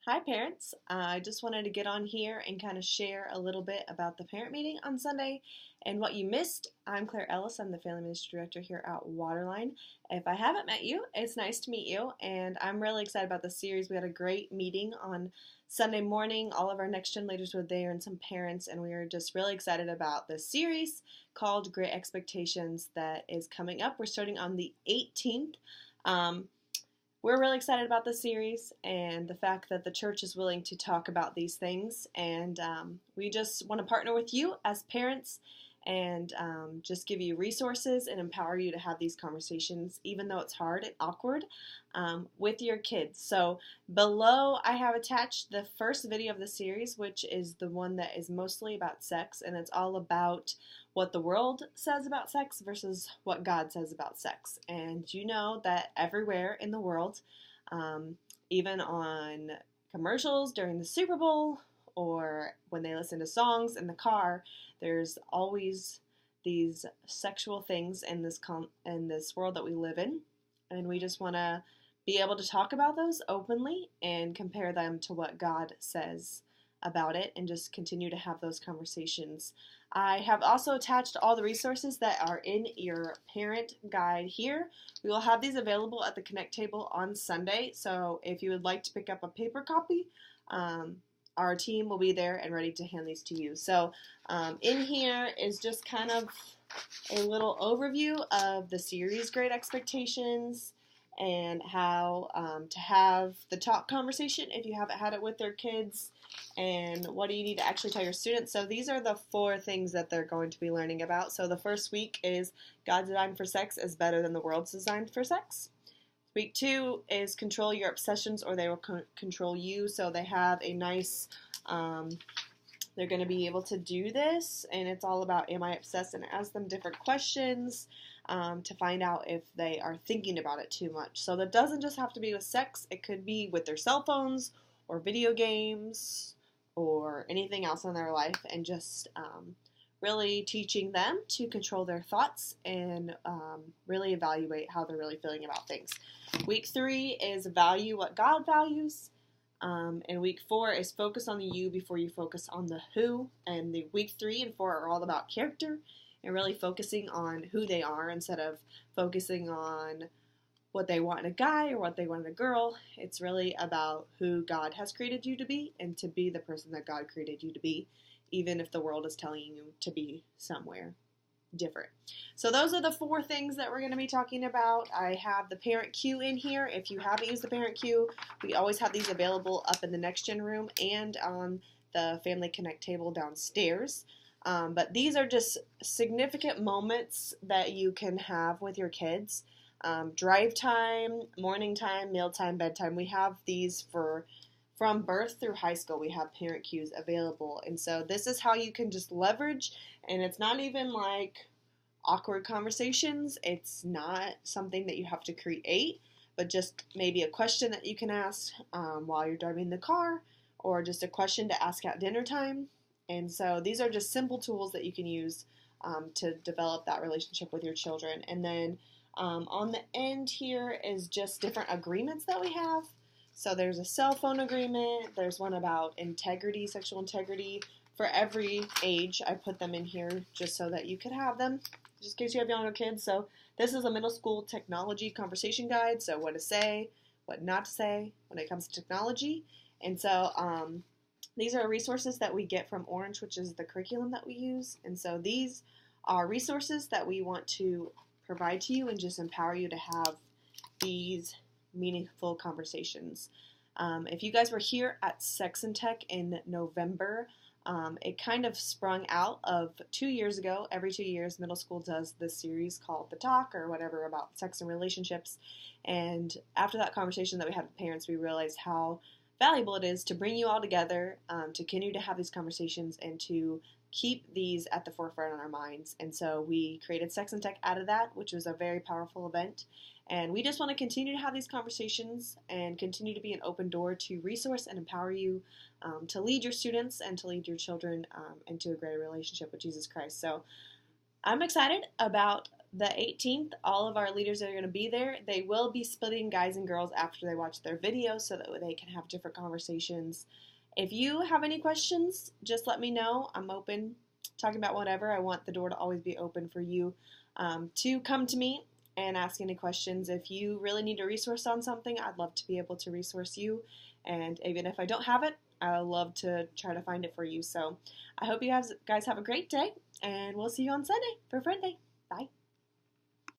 Hi, parents. I just wanted to get on here and kind of share a little bit about the parent meeting on Sunday and what you missed. I'm Claire Ellis. I'm the Family Ministry Director here at Waterline. If I haven't met you, it's nice to meet you, and I'm really excited about the series. We had a great meeting on Sunday morning. All of our Next Gen leaders were there and some parents, and we are just really excited about this series called Great Expectations that is coming up. We're starting on the 18th. We're really excited about this series and the fact that the church is willing to talk about these things. And we just want to partner with you as parents and just give you resources and empower you to have these conversations, even though it's hard and awkward, with your kids. So below, I have attached the first video of the series, which is the one that is mostly about sex, and it's all about what the world says about sex versus what God says about sex. And you know that everywhere in the world, even on commercials during the Super Bowl or when they listen to songs in the car, there's always these sexual things in this world that we live in, and we just want to be able to talk about those openly and compare them to what God says about it and just continue to have those conversations. I have also attached all the resources that are in your parent guide here. We will have these available at the Connect table on Sunday, so if you would like to pick up a paper copy, our team will be there and ready to hand these to you. So in here is just kind of a little overview of the series Great Expectations and how to have the talk conversation if you haven't had it with their kids, and what do you need to actually tell your students. So these are the 4 things that they're going to be learning about. So the first week is God's design for sex is better than the world's design for sex. Week 2 is control your obsessions or they will control you. So they have a nice, they're going to be able to do this, and it's all about am I obsessed, and ask them different questions to find out if they are thinking about it too much. So that doesn't just have to be with sex. It could be with their cell phones or video games or anything else in their life, and just really teaching them to control their thoughts and really evaluate how they're really feeling about things. Week 3 is value what God values. And week 4 is focus on the you before you focus on the who. And the week 3 and 4 are all about character and really focusing on who they are instead of focusing on what they want in a guy or what they want in a girl. It's really about who God has created you to be and to be the person that God created you to be, even if the world is telling you to be somewhere different. So those are the 4 things that we're going to be talking about. I have the parent queue in here. If you haven't used the parent queue, we always have these available up in the Next Gen room and on the Family Connect table downstairs. But these are just significant moments that you can have with your kids. Drive time, morning time, meal time, bedtime. We have these from birth through high school. We have parent queues available. And so this is how you can just leverage, and it's not even like awkward conversations. It's not something that you have to create, but just maybe a question that you can ask while you're driving the car, or just a question to ask at dinner time. And so these are just simple tools that you can use to develop that relationship with your children. And then on the end here is just different agreements that we have. So there's a cell phone agreement, there's one about integrity, sexual integrity. For every age, I put them in here just so that you could have them, just in case you have younger kids. So this is a middle school technology conversation guide, so what to say, what not to say when it comes to technology. And so these are resources that we get from Orange, which is the curriculum that we use. And so these are resources that we want to provide to you and just empower you to have these meaningful conversations. If you guys were here at Sex and Tech in November, it kind of sprung out of 2 years ago. Every 2 years, middle school does this series called The Talk or whatever about sex and relationships. And after that conversation that we had with parents, we realized how valuable it is to bring you all together, to continue to have these conversations and to keep these at the forefront in our minds. And so we created Sex and Tech out of that, which was a very powerful event. And we just want to continue to have these conversations and continue to be an open door to resource and empower you to lead your students and to lead your children into a greater relationship with Jesus Christ. So I'm excited about the 18th, all of our leaders are going to be there. They will be splitting guys and girls after they watch their video so that they can have different conversations. If you have any questions, just let me know. I'm open, talking about whatever. I want the door to always be open for you to come to me and ask any questions. If you really need a resource on something, I'd love to be able to resource you. And even if I don't have it, I love to try to find it for you. So I hope you guys have a great day, and we'll see you on Sunday for Friend Day. Bye.